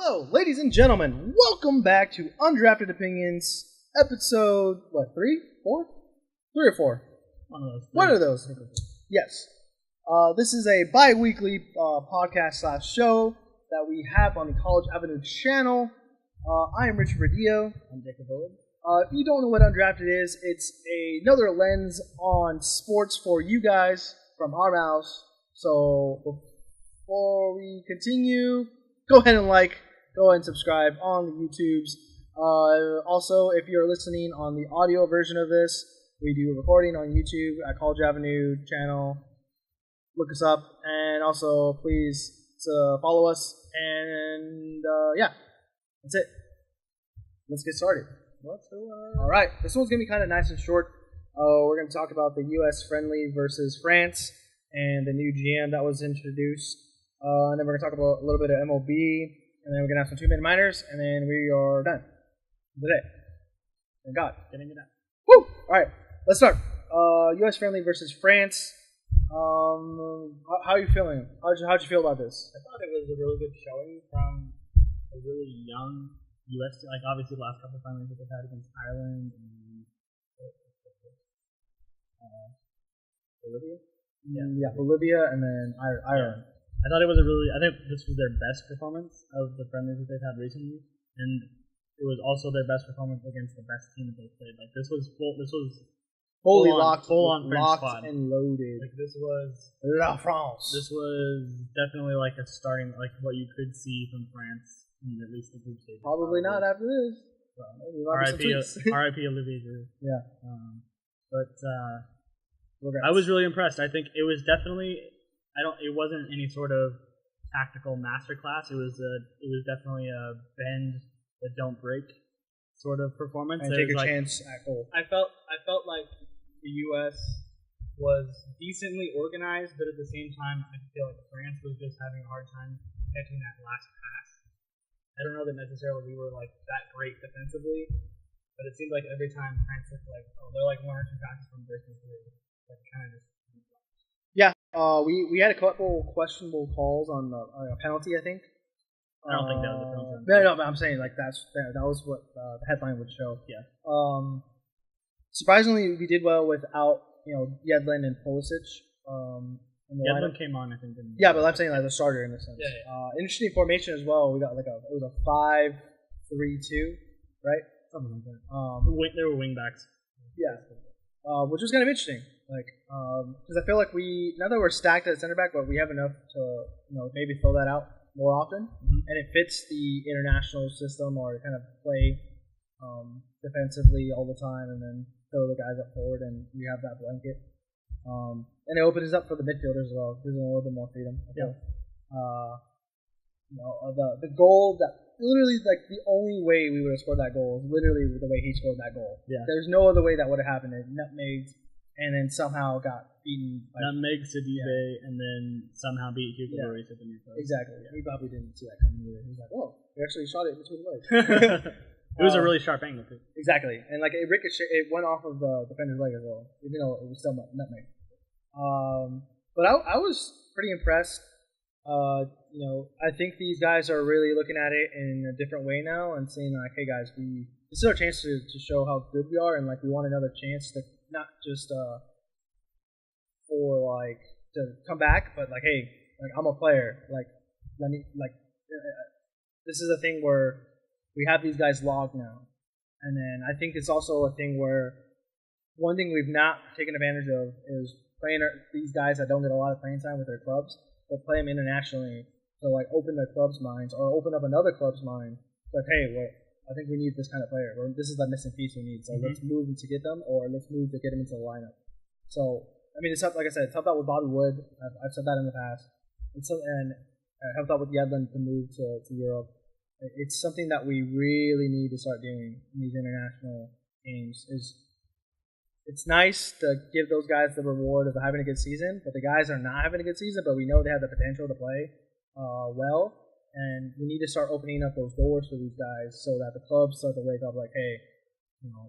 Hello, ladies and gentlemen. Welcome back to Undrafted Opinions, episode, what, 3? 4? 3 or 4? One of those. Yes. This is a bi-weekly podcast / show that we have on the College Avenue channel. I am Richard Verdillo. I'm Jacob Owen. If you don't know what Undrafted is, it's another lens on sports for you guys from our mouths. So before we continue, go ahead and subscribe on the YouTubes. Also, if you're listening on the audio version of this, we do a recording on YouTube at College Avenue channel. Look us up, and also please follow us. And yeah, that's it. Let's get started. All right, this one's gonna be kind of nice and short. We're gonna talk about the U.S. friendly versus France and the new GM that was introduced. And then we're gonna talk about a little bit of MLB, and then we're gonna have some 2-minute minors, and then we are done for the day. Thank God, getting it done. Woo! All right, let's start. U.S. friendly versus France. How are you feeling? How'd you feel about this? I thought it was a really good showing from a really young U.S. Like obviously the last couple of finals that they've had against Ireland and Bolivia. Bolivia, and then Ireland. Yeah. I thought I think this was their best performance of the friendlies that they've had recently, and it was also their best performance against the best team that they played. Like this was fully full on French locked squad and loaded. Like this was La France. This was definitely like a starting, like what you could see from France in at least the group stage. Probably not after this. R.I.P. Olivier Giroud. Yeah. But I was really impressed. I think it was definitely. It wasn't any sort of tactical masterclass. It was definitely a bend but don't break sort of performance. And take a chance at goal. I felt like the U.S. was decently organized, but at the same time, I feel like France was just having a hard time catching that last pass. I don't know that necessarily we were like that great defensively, but it seemed like every time France looked like they're like 1 or 2 passes from breaking through, like kind of just. Yeah, we had a couple questionable calls on a penalty, I think. I don't think that was a penalty. No, but I'm saying like that was what the headline would show. Yeah. Surprisingly, we did well without Yedlin and Pulisic. Yedlin came on, I think. Yeah, but I'm saying like the starter in a sense. Yeah. Interesting formation as well. We got it was a 5-3-2, right? Something like that. They were wing backs. Yeah. Which was kind of interesting. Because I feel like now that we're stacked at center back, but we have enough to maybe fill that out more often, and it fits the international system or kind of play defensively all the time, and then throw the guys up forward, and we have that blanket. And it opens up for the midfielders as well. Gives them a little bit more freedom. Yeah. The goal that literally like the only way we would have scored that goal is literally the way he scored that goal. Yeah. There's no other way that would have happened. It nutmegged and then somehow got beaten. Nutmeg Sidibe and then somehow beat Hugo Lloris at the near post. Exactly. Yeah. He probably didn't see that coming either. He was like, "Oh, they actually shot it between the legs." It was a really sharp angle too. Exactly, and like it went off of the defender's leg as well, even though it was still nutmeg. But I was pretty impressed. I think these guys are really looking at it in a different way now and saying like, hey guys, this is our chance to show how good we are, and like we want another chance to not just for like to come back, but like, hey, like I'm a player, like let me like this is a thing where we have these guys logged now, and then I think it's also a thing where one thing we've not taken advantage of is playing these guys that don't get a lot of playing time with their clubs, but play them internationally to like open their club's minds or open up another club's mind. Like, hey, wait, I think we need this kind of player, or this is the missing piece we need. So let's move to get them, or let's move to get them into the lineup. So I mean, it's like I said, it's helped out with Bobby Wood. I've said that in the past. And helped out with Yedlin to move to Europe. It's something that we really need to start doing in these international games. It's nice to give those guys the reward of having a good season, but the guys are not having a good season, but we know they have the potential to play well, and we need to start opening up those doors for these guys so that the clubs start to wake up like, hey,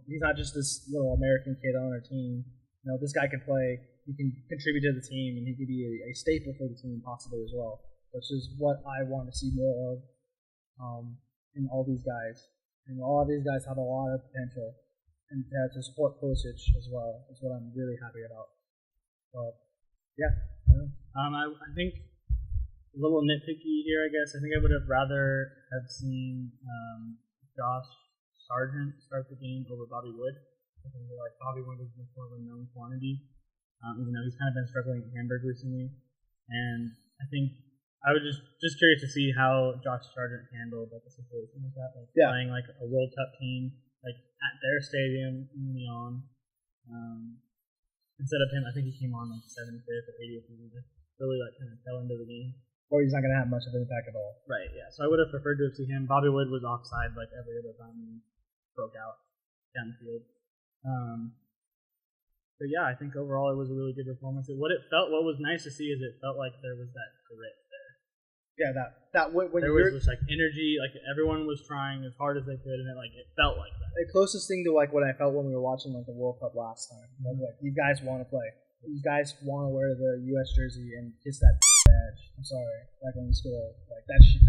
he's not just this little American kid on our team. This guy can play. He can contribute to the team, and he could be a staple for the team possibly as well, which is what I want to see more of. in all these guys. And all of these guys have a lot of potential. And to support Pulisic as well is what I'm really happy about. But, yeah. I think a little nitpicky here, I guess. I think I would have rather have seen Josh Sargent start the game over Bobby Wood. I think that, like, Bobby Wood is much more of a known quantity, even though he's kind of been struggling at Hamburg recently. And I think I was just curious to see how Josh Sargent handled like a situation like that, like playing like a World Cup team like at their stadium in Lyon. Instead of him, I think he came on like 75th or 80th minute, really like kind of fell into the game. Or he's not going to have much of an impact at all. Right. Yeah. So I would have preferred to have seen him. Bobby Wood was offside like every other time he broke out down the field. But yeah, I think overall it was a really good performance. What was nice to see is it felt like there was that grit there. Yeah, that when there was this like energy, like everyone was trying as hard as they could, and it felt like that. The closest thing to like what I felt when we were watching like the World Cup last time. Mm-hmm. Like these guys want to play. These guys want to wear the U.S. jersey and kiss that badge. I'm sorry, like when we score, like that shit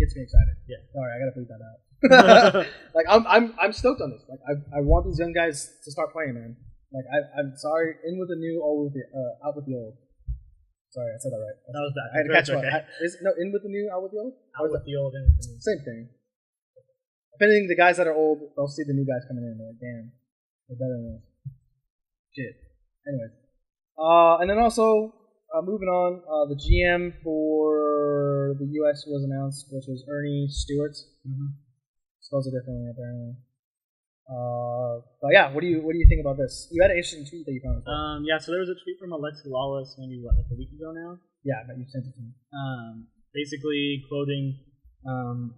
gets me excited. Yeah. Sorry, I gotta bleep that out. Like I'm stoked on this. Like I want these young guys to start playing, man. Like I'm sorry, in with the new, out with the old. Sorry, I said that right. That was that. I had to catch one. In with the new, out with the old? Out with the old, in with the new. Same thing. If anything, the guys that are old, they'll see the new guys coming in. They're like, damn, they're better than us. Shit. Anyways. And then also, moving on, the GM for the U.S. was announced, which was Ernie Stewart. Mm-hmm. Spells it differently, apparently. But yeah, what do you think about this? You had an interesting tweet that you found. Yeah, so there was a tweet from Alexi Lawless maybe like a week ago now. Yeah, that you sent it to me. Basically quoting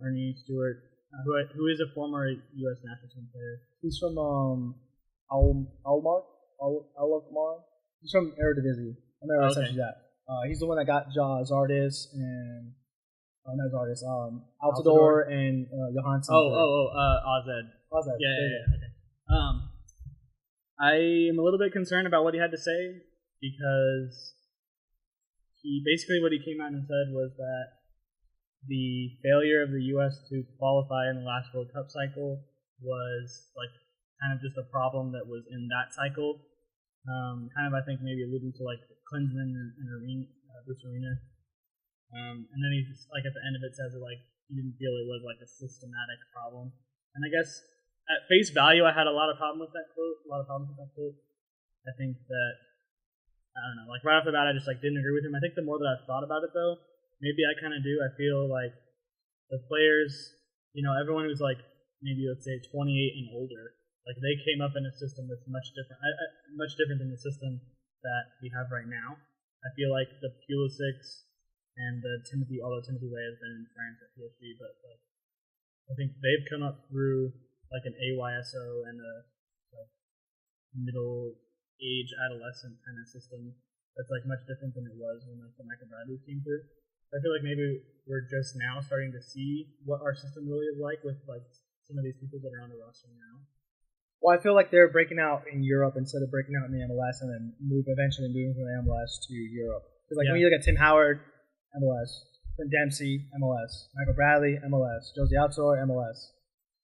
Ernie Stewart, who is a former U.S. national team player. He's from Alkmaar. He's from Eredivisie. I remember I sent you that. He's the one that got Zardis and not Zardis. Altidore and Johansson. AZ. Yeah. Okay. I am a little bit concerned about what he had to say because what he came out and said was that the failure of the U.S. to qualify in the last World Cup cycle was like kind of just a problem that was in that cycle. Kind of I think maybe alluding to like Klinsmann and Bruce Arena. And then he just, like at the end of it says that like he didn't feel it was like a systematic problem. And I guess at face value, I had a lot of problems with that quote. I think that, I don't know, like right off the bat, I just like didn't agree with him. I think the more that I've thought about it though, maybe I kind of do. I feel like the players, everyone who's like maybe let's say 28 and older, like they came up in a system that's much different than the system that we have right now. I feel like the Pulisic and the Timothy Way has been in France at PSG, but like I think they've come up through like an AYSO and a like middle age adolescent kind of system that's like much different than it was when like the Michael Bradley came through. I feel like maybe we're just now starting to see what our system really is like with like some of these people that are on the roster now. Well, I feel like they're breaking out in Europe instead of breaking out in the MLS and then eventually moving from the MLS to Europe. Because like when you look at Tim Howard, MLS, Clint Dempsey, MLS, Michael Bradley, MLS, Josie Altidore, MLS.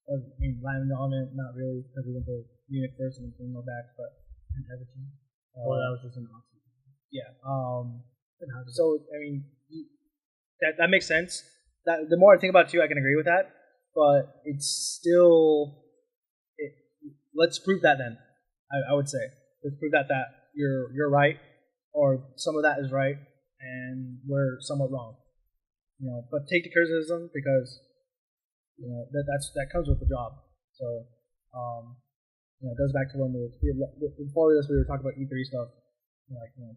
I mean, Lyman Donovan, not really, because we went to Munich first and then came back, but in Everton. Well, that was just an awesome. Yeah. So I mean, that makes sense. That the more I think about it too, I can agree with that. But it's still. Let's prove that then. I would say let's prove that you're right, or some of that is right, and we're somewhat wrong. But take the criticism because that comes with the job. So it goes back to when before this we were talking about E3 stuff.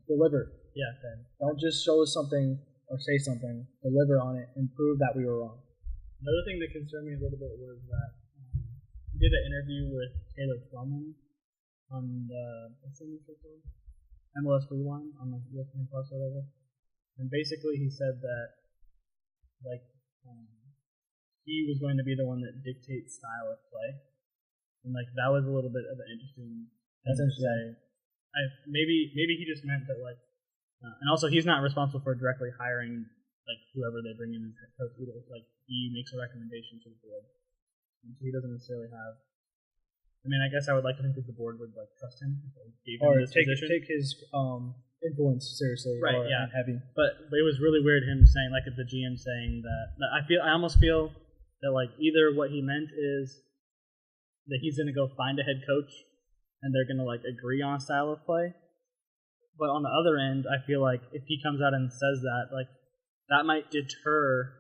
Deliver. Yeah. Then don't just show us something or say something. Deliver on it and prove that we were wrong. Another thing that concerned me a little bit was that he did an interview with Taylor Twellman on the MLS Rewind on the ESPN Plus or whatever, and basically he said that he was going to be the one that dictates style of play, and like that was a little bit of an interesting thing to say. Maybe he just meant that and also he's not responsible for directly hiring like whoever they bring in as head coach either. Like he makes a recommendation to the board. And so he doesn't necessarily have. I mean, I guess I would like to think that the board would like trust him if they gave him this position. Take his influence seriously. Right. Or, Yeah. Heavy. But it was really weird him saying like the GM saying that. I almost feel that like either what he meant is that he's gonna go find a head coach and they're gonna like agree on a style of play. But on the other end, I feel like if he comes out and says that, like that might deter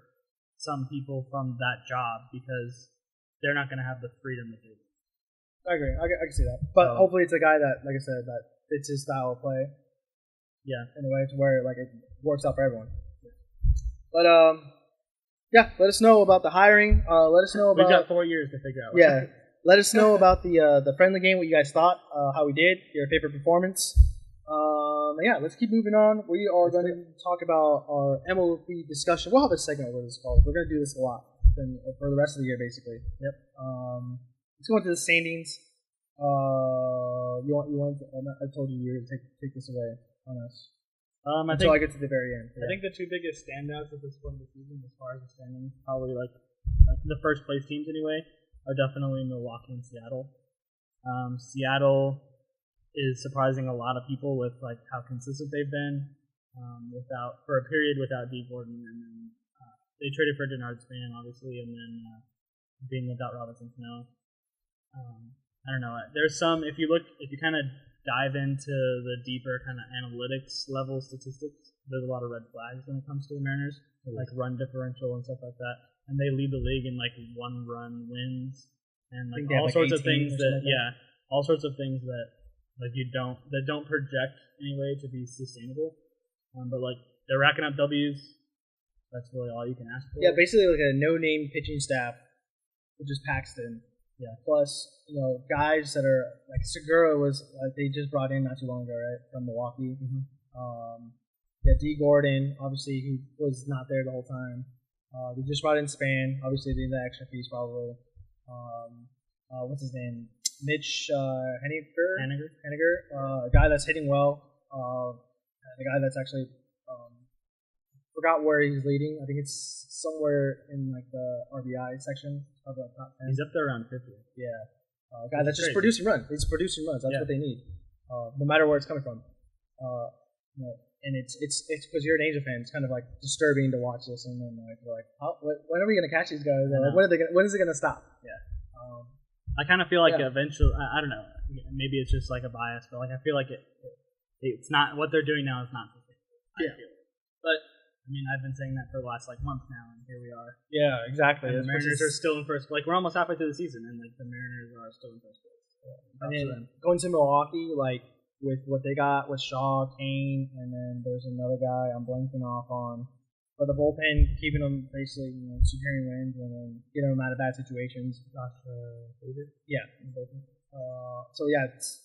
some people from that job because they're not going to have the freedom that they do. I agree. I can see that. But hopefully it's a guy that, like I said, that fits his style of play. Yeah. In a way to where like it works out for everyone. But yeah, let us know about the hiring. Let us know about. We've got 4 years to figure out. Yeah. Let us know about the friendly game, what you guys thought, how we did, your favorite performance. Yeah, let's keep moving on. We are going to talk about our MLB discussion. We'll have a segment what it's called. We're going to do this a lot for the rest of the year, basically. Yep. Let's go into the standings. You want? I told you were going to take this away on us. Until I get to the very end. Yeah. I think the two biggest standouts at this point of the season, as far as the standings, probably like the first place teams anyway, are definitely Milwaukee and Seattle. Seattle is surprising a lot of people with like how consistent they've been for a period without D. Gordon, and then they traded for Denard Span obviously, and then being without Robinson Cano. I don't know. There's some if you kind of dive into the deeper kind of analytics level statistics, there's a lot of red flags when it comes to the Mariners, like run differential and stuff like that, and they lead the league in like 1-run wins and like all sorts of things all sorts of things that. Like that don't project anyway to be sustainable, but like they're racking up W's. That's really all you can ask for. Yeah, basically like a no-name pitching staff, which is Paxton. Yeah. Plus, guys that are like Segura was they just brought in not too long ago, right, from Milwaukee. Mm-hmm. Yeah, D. Gordon, obviously he was not there the whole time. They just brought in Span. Obviously, they need the extra fees probably. What's his name? Mitch Henniger, a guy that's hitting well. The guy that's actually forgot where he's leading. I think it's somewhere in like the RBI section of the top 10. He's up there around 50. Yeah, a guy that's just producing runs. He's producing runs. That's what they need, no matter where it's coming from. And it's because you're an Angel fan. It's kind of like disturbing to watch this, and then like we're like, when are we gonna catch these guys? When is it gonna stop? Yeah. I kind of feel like eventually, I don't know, maybe it's just like a bias, but like I feel like it's not, what they're doing now is not sustainable. Yeah. But, I mean, I've been saying that for the last like month now, and here we are. Yeah, exactly. And the Mariners are still in first, like we're almost halfway through the season, and like the Mariners are still in first place. And then going to Milwaukee, like with what they got with Shaw, Kane, and then there's another guy I'm blanking off on. But the bullpen, keeping them basically securing wins and then getting them out of bad situations. Yeah. So yeah, it's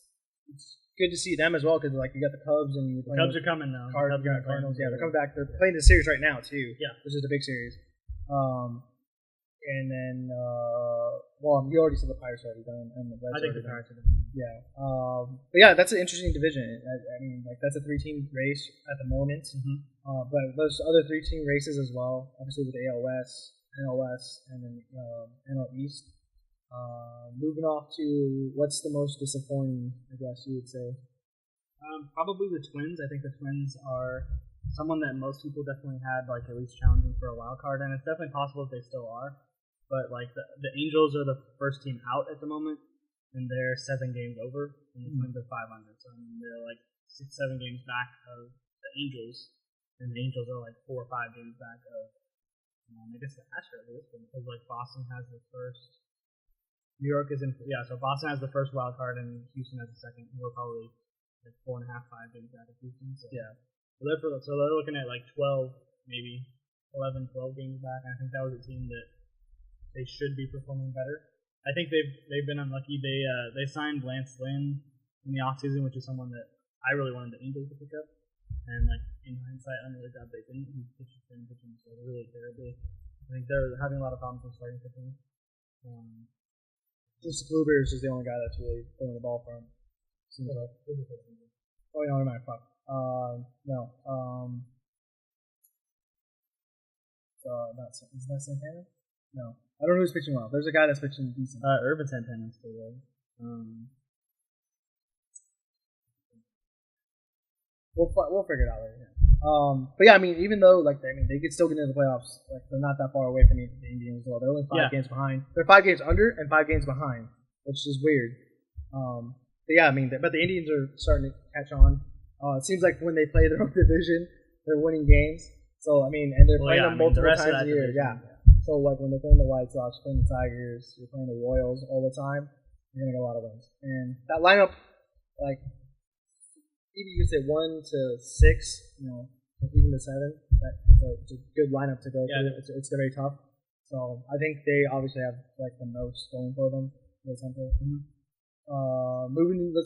good to see them as well because like you got the Cubs and the Cubs are coming now. Cardinals, yeah, they're coming back. They're playing the series right now too. Yeah, which is the big series. And then you already said the Pirates already done, and the Reds. I think the Pirates are done. Yeah. But yeah, that's an interesting division. I mean, like that's a 3-team race at the moment. Mm-hmm. But those other 3-team races as well, obviously with the AL West, NL West, and then NL East. Moving off to what's the most disappointing, I guess you would say. Probably the Twins. I think the Twins are someone that most people definitely had like at least challenging for a wild card, and it's definitely possible that they still are. But like the Angels are the first team out at the moment, and they're 7 games over, and the Twins are 500. So I mean, they're like 6-7 games back of the Angels, and the Angels are like 4 or 5 games back of I guess the Astros at this point, because like Boston has the first. New York is in, so Boston has the first wild card and Houston has the second. We're probably like 4.5, 5 games back of Houston. So. Yeah. So they're looking at like 12, maybe 11, 12 games back. And I think that was a team that they should be performing better. I think they've been unlucky. They signed Lance Lynn in the offseason, which is someone that I really wanted the Angels to pick up. And like in hindsight, I'm really glad they didn't. He's pitching so really terribly. I think they're having a lot of problems with starting pitching. Just Blueberries is the only guy that's really throwing the ball for him. Seems like. Oh, no, never mind. Fuck. No. Not is that Santana? No, I don't know who's pitching well. There's a guy that's pitching decent. Urban Santana's still there. We'll figure it out later. Yeah. But yeah, I mean, even though they could still get into the playoffs. Like they're not that far away from the Indians as well. They're only 5 games behind. They're 5 games under and 5 games behind, which is weird. But yeah, I mean, but the Indians are starting to catch on. It seems like when they play their own division, they're winning games. So I mean, and they're playing them multiple times a year. Yeah. So like when they're playing the White Sox, playing the Tigers, you're playing the Royals all the time, you're gonna get a lot of wins. And that lineup, like. Even you could say 1 to 6, even to 7. It's a good lineup to go through. It's very tough. So I think they obviously have like the most going for them. Let's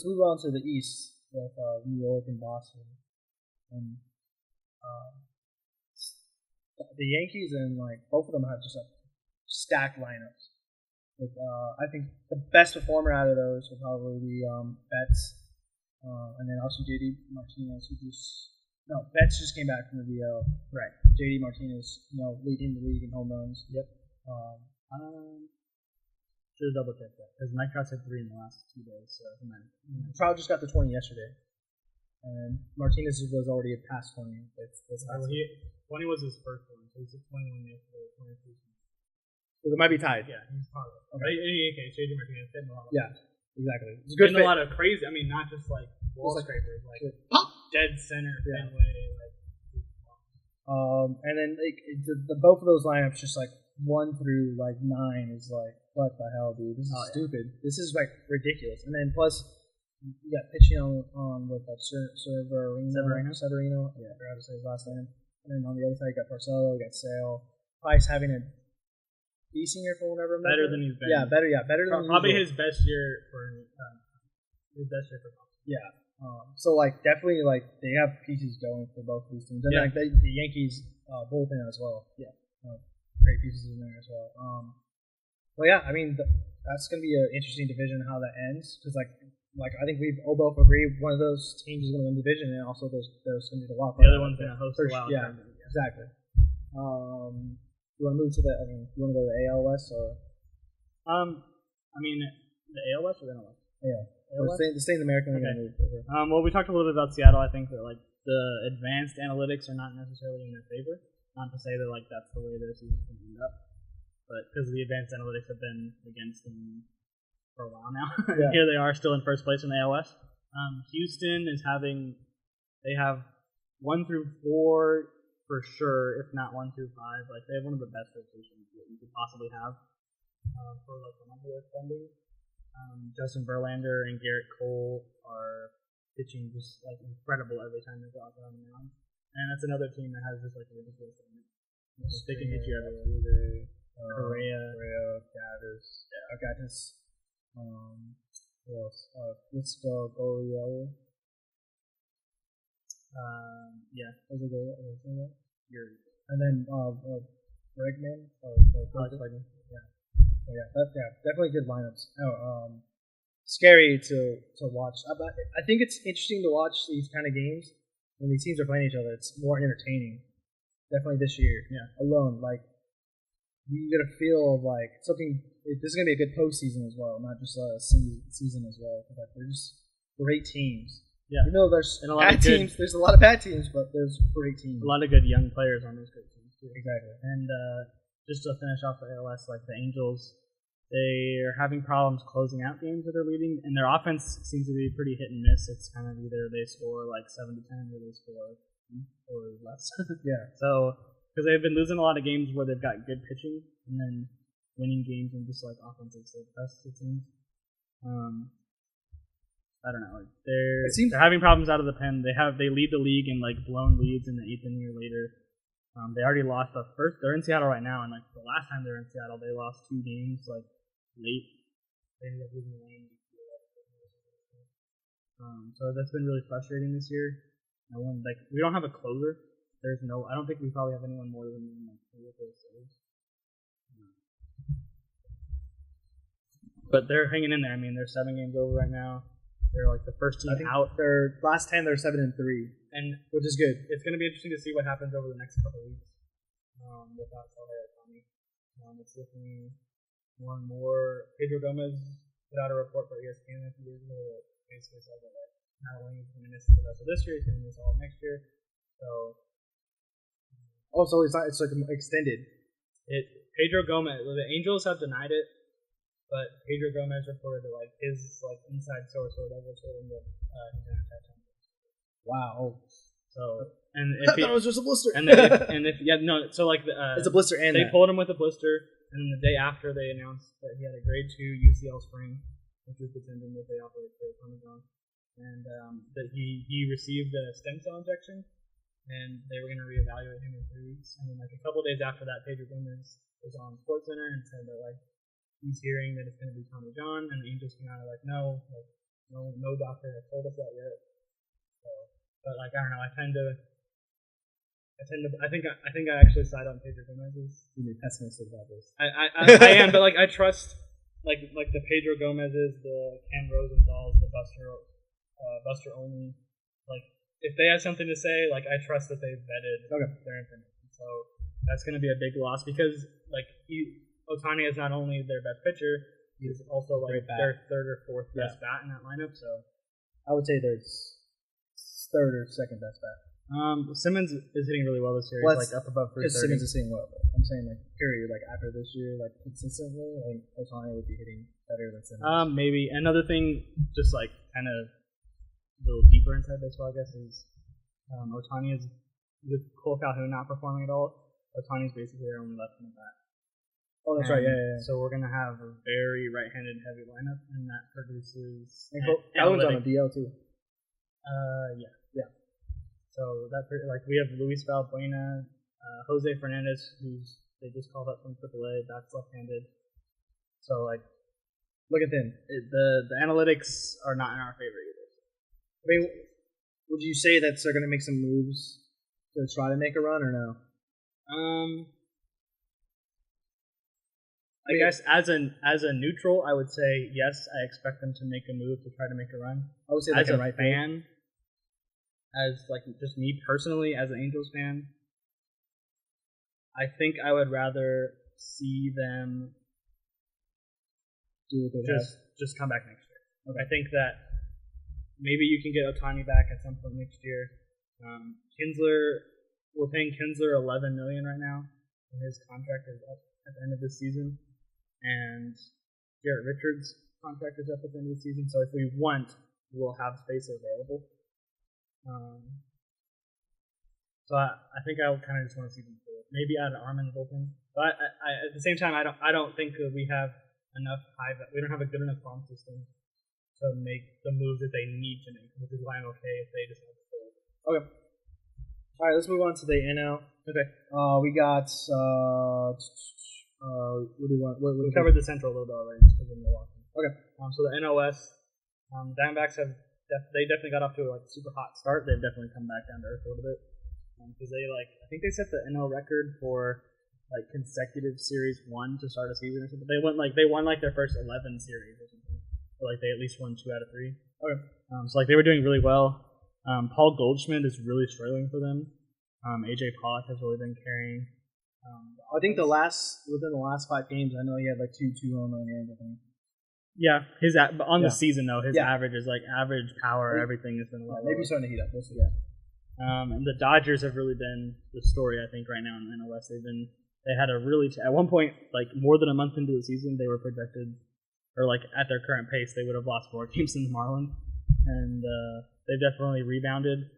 move on to the East with New York and Boston. And the Yankees and like both of them have just like stacked lineups. With I think the best performer out of those would probably be Betts. And then also JD Martinez, Betts just came back from the DL. Right. JD Martinez, leading the league in home runs. Yep. Should have double checked that because Mike Trout had 3 in the last 2 days. So Trout just got the 20 yesterday, and Martinez was already past 20. 20 was his first one, so he's at 21 yesterday. 22. So they might be tied. Yeah, he's probably. Okay. JD Martinez hitting a lot. Yeah. Exactly. It's good. A lot of crazy. I mean, not just like wall scrapers, like dead center Fenway. And then the both of those lineups, just like 1 through like 9, is like, what the hell, dude? This is stupid. This is like ridiculous. And then plus, you got pitching on with like Severino. Yeah, I forgot to say his last name. And then on the other side, you got Porcello, you got Sale. Price having a decent year for whatever. Better than he's been. Yeah, better than probably his best year for Yeah. So like definitely like they have pieces going for both these teams. And like the Yankees bullpen as well. Yeah. Great pieces in there as well. But yeah, I mean that's gonna be an interesting division how that ends because like I think we both agree one of those teams is gonna win the division and also there's gonna be the wild card. The other one's gonna host the wild card. Yeah, exactly. You want to move to you want to go to the AL West or? I mean, the AL West or the NL West? AL. Stay in the American League. Okay. Well, we talked a little bit about Seattle. I think that like the advanced analytics are not necessarily in their favor. Not to say that like that's the way their season's going to end up, but because the advanced analytics have been against them for a while now. Here they are still in first place in the AL West. Houston is they have 1 through 4. For sure, if not 1 through 5, like they have one of the best rotations that you could possibly have for like the number of spending. Justin Verlander and Garrett Cole are pitching just like incredible every time they go out there on the mound, and that's another team that has just like a ridiculous thing. They can hit you everywhere. Correa, Gaddis. Who else? Let's go Gurriel. And then Bregman. Definitely good lineups. Scary to watch. I think it's interesting to watch these kind of games when these teams are playing each other. It's more entertaining. Definitely this year. Yeah. Alone, like you get a feel of like something. This is gonna be a good postseason as well, not just a season as well. Like they're just great teams. Yeah. You know, there's a lot of teams. There's a lot of bad teams, but there's great teams. A lot of good young players on those great teams too. Exactly. And just to finish off the ALS, like the Angels, they are having problems closing out games that they're leading, and their offense seems to be pretty hit and miss. It's kind of either they score like 7 to 10 or they score or less. Yeah. So because they've been losing a lot of games where they've got good pitching and then winning games and just like offensive success, it seems. I don't know. Like they're having problems out of the pen. They lead the league in like blown leads in the 8th inning or later. They already lost the first. They're in Seattle right now, and like the last time they were in Seattle, they lost 2 games like late. They ended up losing the game. So that's been really frustrating this year. We don't have a closer. I don't think we probably have anyone more than like 3 of those saves. But they're hanging in there. I mean, they're 7 games over right now. They're like the first team out. Their last 10, they're 7-3, and which is good. It's going to be interesting to see what happens over the next couple of weeks. without Shohei Ohtani. It's looking more and more. Pedro Gomez put out a report for ESPN a few years ago that basically said that not only is he going to miss the rest of this year, he's going to miss all of next year. So, so it's not. It's like extended. Pedro Gomez. The Angels have denied it, but Pedro Gomez reported that his inside source or whatever told him that he's going to touch him. Wow. So and I thought it was just a blister. It's a blister and they that. pulled him with a blister, and then the day after they announced that he had a grade 2 UCL sprain, which was the tendon that they operated for Tommy John, and that he received a stem cell injection, and they were going to reevaluate him in 3 weeks. And then a couple of days after that, Pedro Gomez was on SportsCenter and said that he's hearing that it's going to be Tommy John, and the Angels came out of no doctor has told us that yet. So, but I don't know. I think I actually side on Pedro Gomez's. You're pessimistic about this. I am, but I trust the Pedro Gomez's, the Ken Rosenthal's, the Buster Olney. If they have something to say, I trust that they've vetted their information. So that's going to be a big loss because Ohtani is not only their best pitcher, he's also their third or fourth best bat in that lineup. So I would say there's third or second best bat. Simmons is hitting really well this year. He's up above 330. Because Simmons is hitting well. I'm saying period. After this year, consistently, Ohtani would be hitting better than Simmons. Maybe another thing, just kind of a little deeper inside baseball, I guess, is Ohtani is with Cole Calhoun not performing at all. Ohtani's basically their only left-handed bat. Oh, that's right. Yeah. So we're gonna have a very right-handed heavy lineup, and that produces. And Calhoun's on a DL too. Yeah. So that we have Luis Valbuena, Jose Fernandez, who's they just called up from AAA. That's left-handed. So look at them. The analytics are not in our favor either. I mean, would you say that they're going to make some moves to try to make a run or no? I guess as a neutral, I would say yes. I expect them to make a move to try to make a run. I would say as a fan, as just me personally, as an Angels fan, I think I would rather see them do what they just come back next year. Okay. I think that maybe you can get Ohtani back at some point next year. Kinsler, we're paying Kinsler $11 million right now, and his contract is up at the end of this season. And Garrett Richards' contract is up at the end of the season. So if we want, we'll have space available. So I think I kind of just want to see them do it. Maybe add an arm in the bullpen. But I at the same time, I don't think that we have enough we don't have a good enough farm system to make the moves that they need to make, which is why I'm okay if they decide to hold. Okay. All right, let's move on to the NL. Okay. We got what do you want? We covered the Central a little bit already because of Milwaukee. Okay. So the NOS, Diamondbacks they definitely got off to a super hot start. They've definitely come back down to earth a little bit because they I think they set the NL record for consecutive series won to start a season or something. They won their first 11 series or something. So they at least won 2 out of 3. Okay. So they were doing really well. Paul Goldschmidt is really struggling for them. AJ Pollock has really been carrying. I think within the last 5 games, I know he had 2 home run games. I think. Yeah, the season though, his average is average power. Everything has been a lot. Maybe starting to heat up. We'll see. And the Dodgers have really been the story, I think, right now in the NOS. They had a really at one point, more than a month into the season, they were projected, or at their current pace, they would have lost 4 games in the Marlins, and they've definitely rebounded.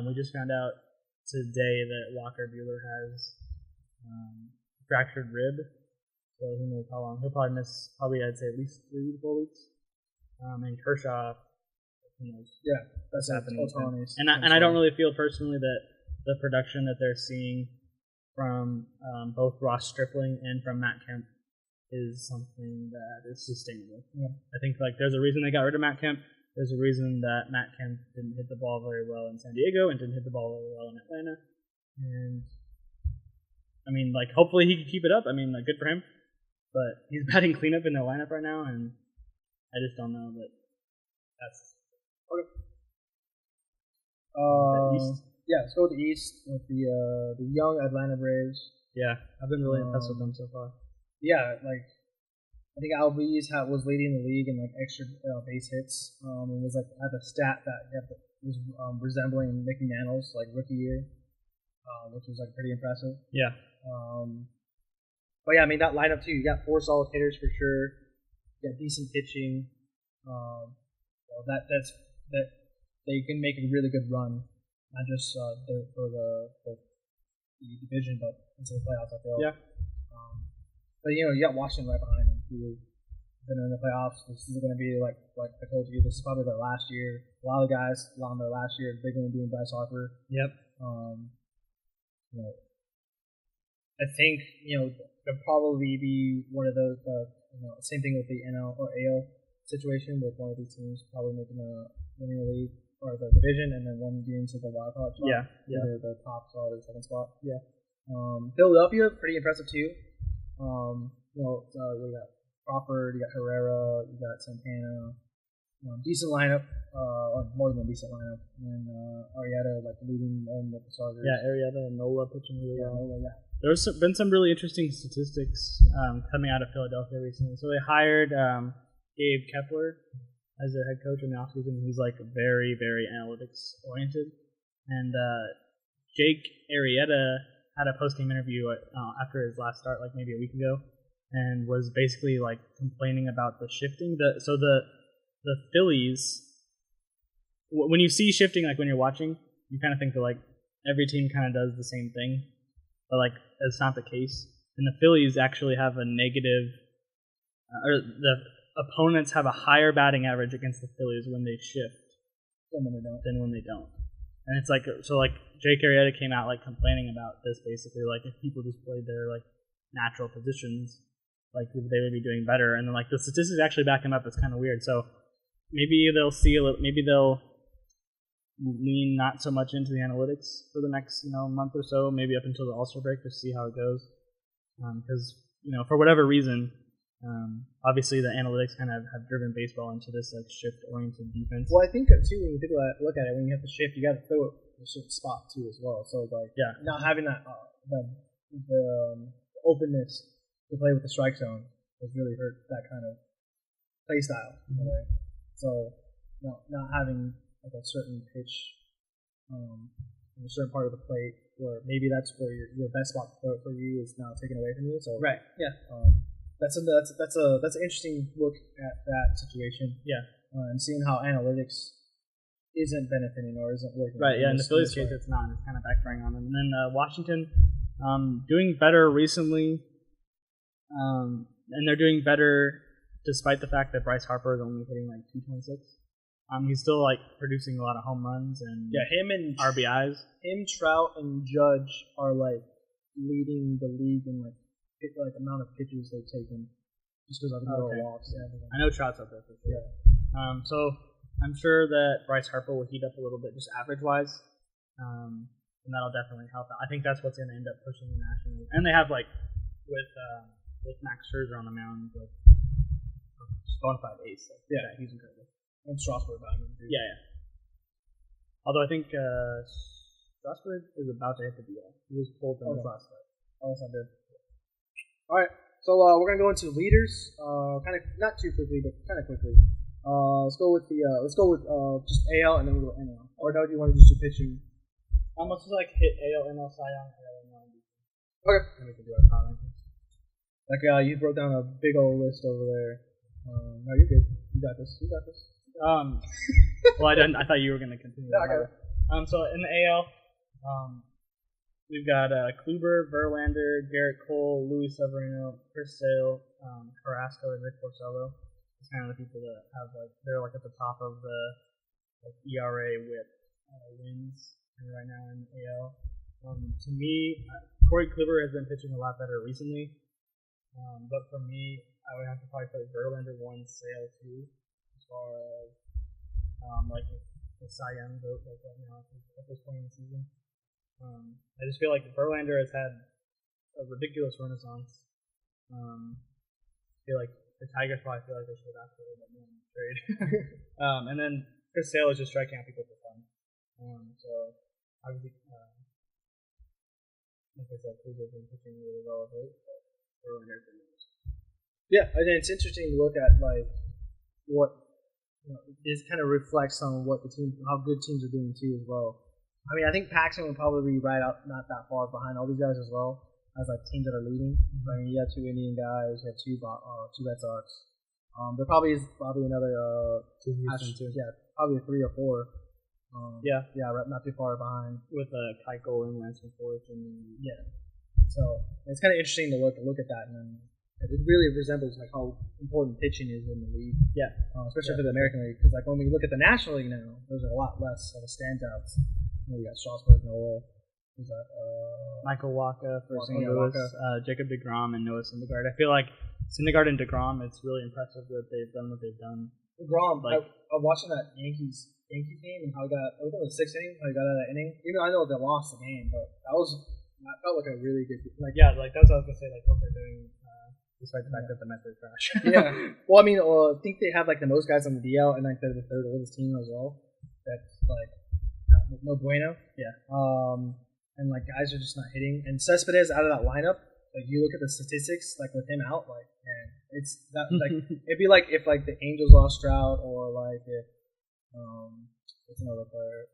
We just found out today that Walker Buehler has fractured rib, so who knows how long. He'll probably miss, I'd say, at least 3 to 4 weeks. And Kershaw, who knows? Yeah, that's happening. And I don't really feel personally that the production that they're seeing from both Ross Stripling and from Matt Kemp is something that is sustainable. Yeah. I think there's a reason they got rid of Matt Kemp. There's a reason that Matt Kemp didn't hit the ball very well in San Diego and didn't hit the ball very well in Atlanta. And I mean, hopefully he can keep it up. I mean, good for him. But he's batting cleanup in their lineup right now, and I just don't know that that's okay. East. Yeah, let's go with the East with the young Atlanta Braves. Yeah, I've been really impressed with them so far. Yeah, like I think Albies was leading the league in like extra base hits. It was like had a stat that was resembling Mickey Mantle's like rookie year, which was like pretty impressive. Yeah. But yeah, I mean that lineup too. You got 4 solid hitters for sure. You got decent pitching. That they can make a really good run, not just for the division, but into the playoffs. I feel. Yeah. But you got Washington right behind them, who been in the playoffs. This is going to be like I told you, this is probably their last year. A lot of the guys on their last year, they're going to be in Bryce Harper. Yep. I think they'll probably be one of those. Same thing with the NL or AL situation, with one of these teams probably winning the league or the division, and then one getting to the wild card spot. Yeah. Either the top spot or the second spot. Yeah. Philadelphia, pretty impressive too. We got Crawford, you got Herrera, you got Santana. Decent lineup, or more than a decent lineup. And Arrieta leading on with the starters. Yeah, Arrieta and Nola pitching really well. Yeah. There's been some really interesting statistics coming out of Philadelphia recently. So they hired Gabe Kepler as their head coach in the offseason. He's very, very analytics oriented. And Jake Arrieta had a post-game interview after his last start, maybe a week ago, and was basically complaining about the shifting. The Phillies, when you see shifting, when you're watching, you kind of think that every team kind of does the same thing, but that's not the case. And the Phillies actually have a negative, or the opponents have a higher batting average against the Phillies when they shift than when they don't. And it's Jake Arrieta came out complaining about this basically, if people just played their natural positions, they would be doing better. And then the statistics actually back him up. It's kind of weird. So maybe they'll maybe they'll lean not so much into the analytics for the next month or so, maybe up until the All-Star break, to see how it goes. Because for whatever reason, obviously the analytics kind of have driven baseball into this shift-oriented defense. Well, I think too, when you look at it, when you have to shift, you got to throw it in a certain spot too as well. So not having that the openness to play with the strike zone has really hurt that kind of play style. Mm-hmm. So not having a certain pitch in a certain part of the plate, where maybe that's where your best spot for you is now taken away from you. So right, yeah. That's an interesting look at that situation. Yeah, and seeing how analytics isn't benefiting or isn't working. Right. Yeah. In the Phillies case, it's not. It's kind of backfiring on them. And then Washington, doing better recently, and they're doing better despite the fact that Bryce Harper is only hitting 226. He's still producing a lot of home runs and him and RBIs. Him, Trout, and Judge are leading the league in amount of pitches they've taken, just because of the walks. Yeah, I know Trout's up there for sure. Yeah. So I'm sure that Bryce Harper will heat up a little bit, just average wise, and that'll definitely help. I think that's what's going to end up pushing the National League. And they have with Max Scherzer on the mound, bona fide ace. He's incredible. And Strasburg behind him, too. Yeah. Although I think Strasburg is about to hit the DL. He was pulled from his last start. Oh, that's not good. All right, so we're gonna go into leaders. Kind of not too quickly, but kind of quickly. Let's go with just AL and then we'll go NL. Or do you want to just do pitching? I'm going to hit AL, NL, Cy Young, AL, NL. Okay. And we can do our power rankings. You broke down a big old list over there. No, you're good. You got this. Well, I thought you were going to continue. No, I got it. So in the AL, we've got Kluber, Verlander, Garrett Cole, Luis Severino, Chris Sale, Carrasco, and Rick Porcello. It's kind of the people that have they're at the top of the ERA with wins right now in the AL. To me, Corey Kluber has been pitching a lot better recently, but for me, I would have to probably put Verlander 1, Sale 2, as far as the Cy Young vote right now at this point in the season. I just feel like Verlander has had a ridiculous renaissance. I feel like the Tigers probably feel like they should ask for a little bit more in the trade. And then Chris Sale is just striking out people for fun. So obviously, like I said, Kluger's been pitching really well of late, but we're really hurt. Yeah, and it's interesting to look at like what this kind of reflects on what the team, how good teams are doing too as well. I mean, I think Paxton would probably be right out, not that far behind all these guys as well as like teams that are leading. I mean, you have 2 Indian guys, you have two Red Sox. There probably is another Two Houston too. Yeah, probably 3 or 4. Yeah, not too far behind with Keuchel and Lance McCoy and yeah. So it's kind of interesting to look at that, and then it really resembles like how important pitching is in the league. Yeah, especially for the American League, because like when we look at the National League now, there's a lot less of a standouts. You got Strasburg, Noah, Michael Wacha for St. Louis, Jacob deGrom, and Noah Syndergaard. I feel like Syndergaard and deGrom, it's really impressive that they've done what they've done. deGrom, like I'm watching that Yankee game and how he got, I think it was the 6th inning, how he got out of that inning. Even though I know they lost the game, but that felt like a really good, like yeah, like that's what I was gonna say, like what they're doing. Despite the fact that the Mets are trash. Yeah. Well, I mean, I think they have like the most guys on the DL, and like they're the 3rd oldest team as well. That's like no bueno. Yeah. And like guys are just not hitting. And Cespedes out of that lineup. Like you look at the statistics, like with him out, like man, it's that like it'd be like if like the Angels lost Stroud, or like if what's another player,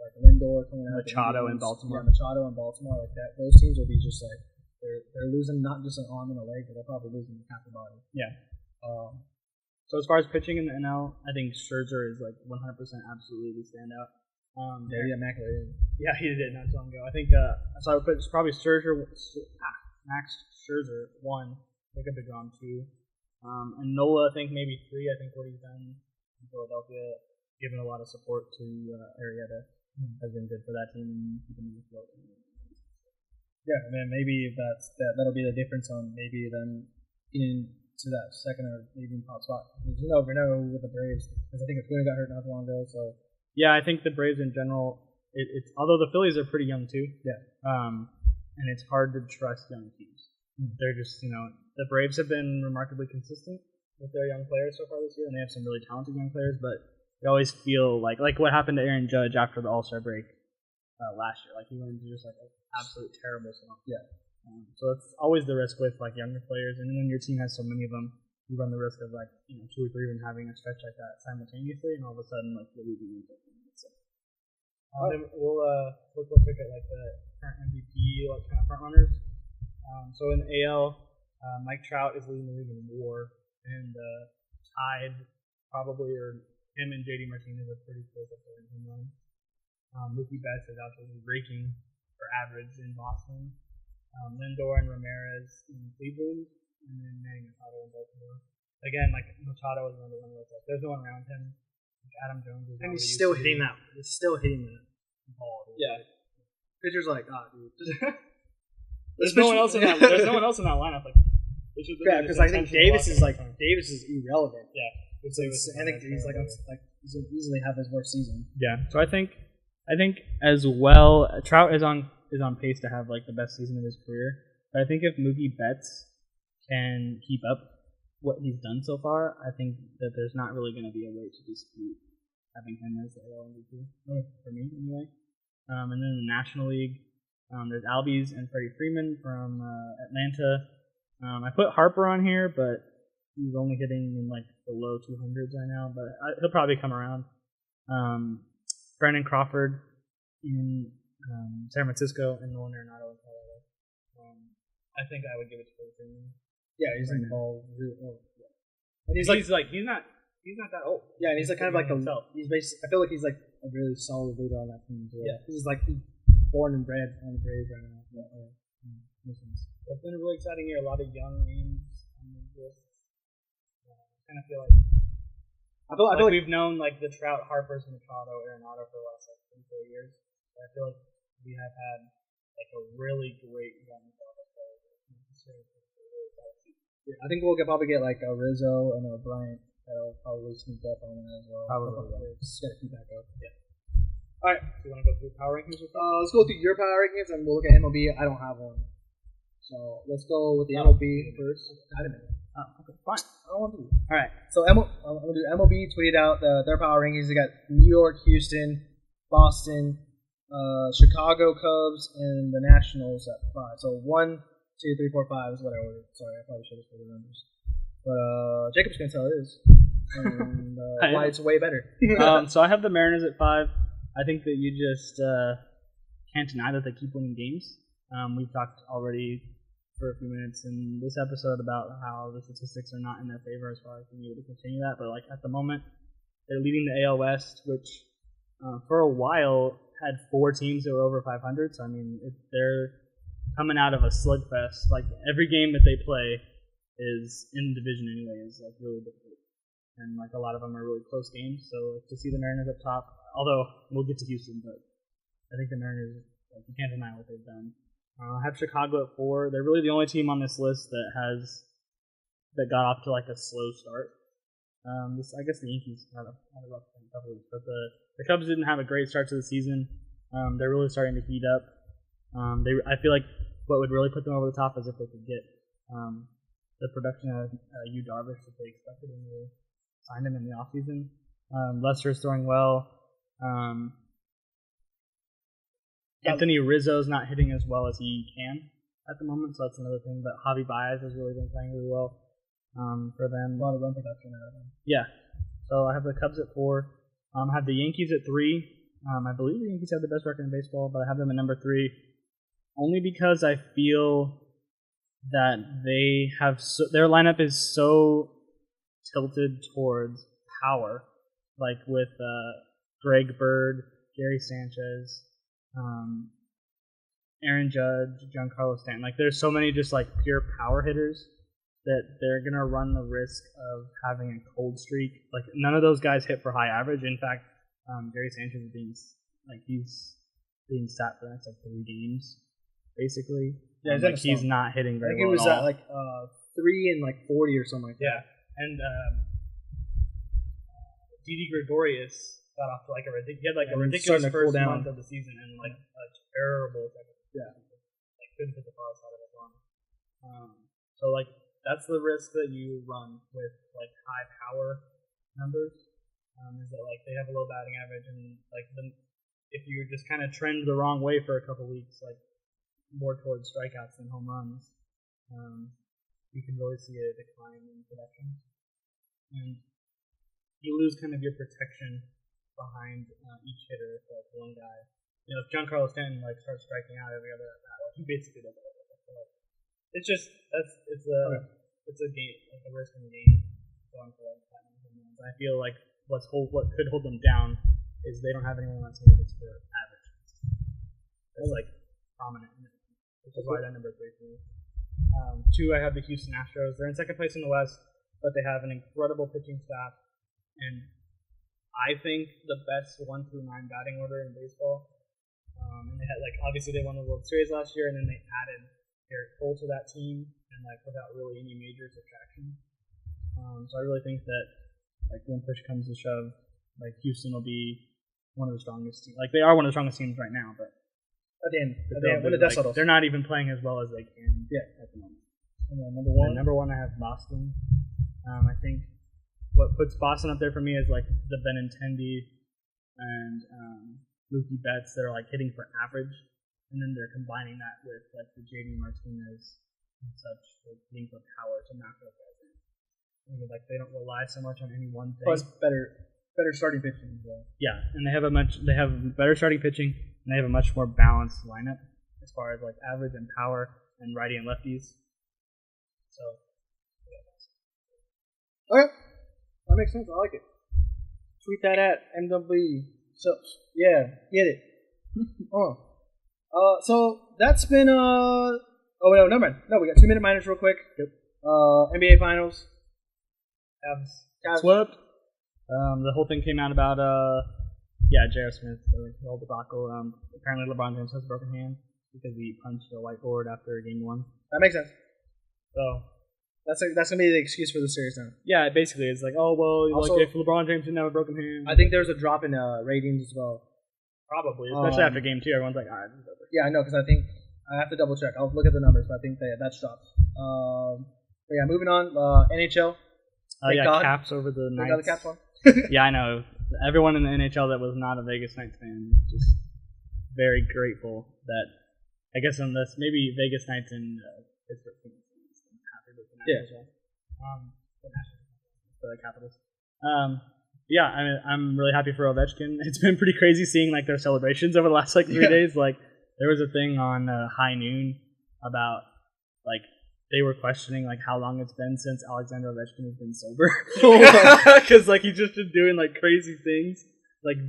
like Lindor coming out. Machado in Baltimore. Yeah, Machado in Baltimore, like that. Those teams would be just like. They're losing not just an arm and a leg, but they're probably losing half the body. Yeah. So as far as pitching in the NL, I think Scherzer is like 100% absolutely the standout. Yeah, he did not too long ago. I think so. I would put probably Max Scherzer 1, Jacob deGrom 2, and Nola I think maybe 3. I think what he's done in Philadelphia, giving a lot of support to Arrieta, has been good for that team and keeping them afloat. Yeah, man. Maybe that'll be the difference on maybe them getting to that 2nd or even top spot. You never know with the Braves, because I think Acuna got hurt not too long ago. So yeah, I think the Braves in general. It's although the Phillies are pretty young too. Yeah. And it's hard to trust young teams. They're just the Braves have been remarkably consistent with their young players so far this year, and they have some really talented young players. But they always feel like what happened to Aaron Judge after the All-Star break last year. Like he went into just like an absolute terrible slump. Yeah. So that's always the risk with like younger players, and when your team has so many of them, you run the risk of like 2 or 3 even having a stretch like that simultaneously, and all of a sudden like you're losing your team. So, then we'll look real quick at like the current MVP like kind of front runners. So in AL, Mike Trout is leading the league in WAR, and tied probably, or him and JD Martinez are pretty close up there in home run. Mookie Betts is absolutely raking for average in Boston. Lindor and Ramirez in Cleveland, and then Manny Machado in Baltimore. Again, like Machado is another one where it's like there's no one around him. Like Adam Jones is, and he's still hitting that. He's still hitting that ball. Yeah. Pitcher's like, dude. There's no one else in that. There's no one else in that lineup. Like, yeah, because I think Davis is irrelevant. Yeah. I think he's he's easily have his worst season. Yeah. So I think as well, Trout is on pace to have like the best season of his career. But I think if Mookie Betts can keep up what he's done so far, I think that there's not really going to be a way to dispute having him as the AL MVP for me anyway. And then in the National League, there's Albies and Freddie Freeman from Atlanta. I put Harper on here, but he's only hitting in like the low 200s right now. But he'll probably come around. Brandon Crawford in San Francisco, and Nolan Arenado in Colorado. I think I would give it to Freddie Freeman. Yeah, he's in the ball really old. Yeah. And he's not that old. Yeah, and he's like kind of like he's basically, I feel like he's like a really solid leader on that team. Yeah, he's like born and bred on the Braves right now. It's been a really exciting year. A lot of young names on the list. I kind of feel like I feel like we've known like the Trout, Harpers, Machado, Arenado for the last like 3-4 years. But I feel like we have had like a really great young player. Yeah, I think we'll probably get like a Rizzo and a Bryant that'll probably sneak up on that as well. Probably. Just gotta keep that up. Yeah. All right. So you want to go through power rankings? Let's go through your power rankings and we'll look at MLB. I don't have one, so let's go with the MLB first. Okay, fine. I don't want to. All right. So I'm gonna do MLB tweeted out their power rankings. They got New York, Houston, Boston, Chicago Cubs, and the Nationals at 5. So 1, 2, 3, 4, 5 is what I ordered. Sorry, I probably should have said the numbers. But Jacob's gonna tell it is, and why it's way better. So I have the Mariners at 5. I think that you just can't deny that they keep winning games. We've talked already for a few minutes in this episode about how the statistics are not in their favor as far as being able to continue that. But like at the moment, they're leading the AL West, which for a while had 4 teams that were over 500. So I mean, they're coming out of a slugfest. Like every game that they play is in the division anyway is like really difficult, and like a lot of them are really close games. So to see the Mariners up top, although we'll get to Houston, but I think the Mariners, like, you can't deny what they've done. I have Chicago at 4. They're really the only team on this list that got off to like a slow start. I guess the Yankees had a rough couple weeks, but the Cubs didn't have a great start to the season. They're really starting to heat up. I feel like what would really put them over the top is if they could get the production of Yu Darvish that they expected when they signed him in the offseason. Lester's throwing well. Anthony Rizzo's not hitting as well as he can at the moment, so that's another thing. But Javi Baez has really been playing really well for them. A lot of run production out of them. Yeah. So I have the Cubs at 4. I have the Yankees at 3. I believe the Yankees have the best record in baseball, but I have them at number 3 only because I feel that they have their lineup is so tilted towards power, like with Greg Bird, Gary Sanchez, Aaron Judge, Giancarlo Stanton. Like there's so many just like pure power hitters that they're gonna run the risk of having a cold streak. Like none of those guys hit for high average. In fact, Gary Sanchez is he's being sat for the next like 3 games, basically. Yeah, he's not hitting very well. I think it was at like 3 and like 40 or something like that. Yeah, and Didi Gregorius got off to like a ridiculous first month of the season and like a terrible second. Yeah, like couldn't hit the ball out of his lung. So like that's the risk that you run with like high power numbers. Is that like they have a low batting average and like if you just kind of trend the wrong way for a couple weeks, like more towards strikeouts than home runs, you can really see a decline in production, and you lose kind of your protection behind each hitter if like one guy. You know, if Giancarlo Stanton like starts striking out every other at bat, like he basically does it. It's just it's a game, like a risk in the game going for like platinum home runs. I feel like what could hold them down is they don't have anyone on team that's for average. It's like prominent, which is why they're number 3 for me. 2, I have the Houston Astros. They're in second place in the West, but they have an incredible pitching staff, and I think the best 1 through 9 batting order in baseball. And they had obviously they won the World Series last year, and then they added Garrett Cole to that team, and without really any major subtraction. So I really think that when push comes to shove, Houston will be one of the strongest teams. They are one of the strongest teams right now, but they're not even playing as well as they can at the moment. And then number one, I have Boston. I think what puts Boston up there for me is the Benintendi and Mookie Betts. They're hitting for average, and then they're combining that with the JD Martinez and such, hitting for power to knock those guys in. They don't rely so much on any one thing. Plus, better starting pitching as well. Yeah, and they have better starting pitching, and they have a much more balanced lineup as far as average and power and righty and lefties. So, okay, that makes sense. I like it. Tweet that at MLB. So yeah, get it. So that's been oh no, never mind. No, we got 2-minute minors real quick. Yep. NBA Finals. Cavs swept. The whole thing came out about J.R. Smith, the whole debacle. Apparently LeBron James has a broken hand because he punched a whiteboard after Game 1. That makes sense. So that's gonna be the excuse for the series now. Yeah, basically it's also, if LeBron James didn't have a broken hand. I think there's a drop in ratings as well. Probably, especially after Game 2, everyone's like, all right, this is over. Yeah, I know, because I think I have to double check. I'll look at the numbers, but I think that's dropped. But yeah, moving on. NHL. Caps over the Knights. Got the Caps on. Yeah, I know. Everyone in the NHL that was not a Vegas Knights fan just very grateful that I guess on this maybe Vegas nights and Pittsburgh happy with the Nationals as well. For the Capitals. Yeah, I'm really happy for Ovechkin. It's been pretty crazy seeing like their celebrations over the last like 3 days. Like there was a thing on High Noon about like they were questioning like how long it's been since Alexander Ovechkin has been sober, because like he's just been doing like crazy things, like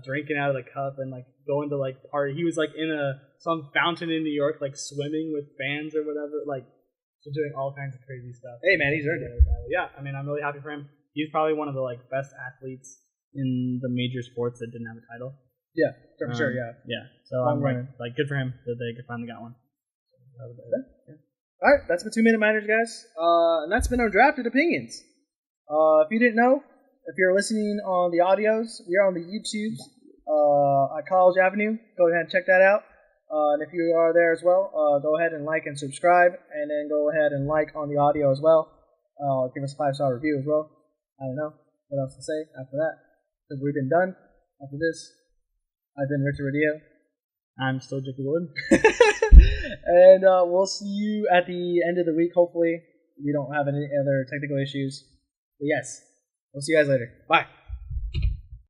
drinking out of the cup and like going to like party. He was like in some fountain in New York, like swimming with fans or whatever, like just doing all kinds of crazy stuff. Hey man, he's earned it. Yeah, I mean I'm really happy for him. He's probably one of the like best athletes in the major sports that didn't have a title. Yeah, for sure. Yeah. Yeah. So I'm like good for him that they finally got one. Yeah. All right, that's been 2 Minute Miners, guys, and that's been Undrafted Opinions. If you didn't know, if you're listening on the audios, we are on the YouTubes at College Avenue. Go ahead and check that out. And if you are there as well, go ahead and like and subscribe, and then go ahead and like on the audio as well. Give us a 5-star review as well. I don't know what else to say after that, because we've been done after this. I've been Richard Rodillo. I'm still Jacob Wood. And we'll see you at the end of the week, hopefully. We don't have any other technical issues. But yes, we'll see you guys later. Bye.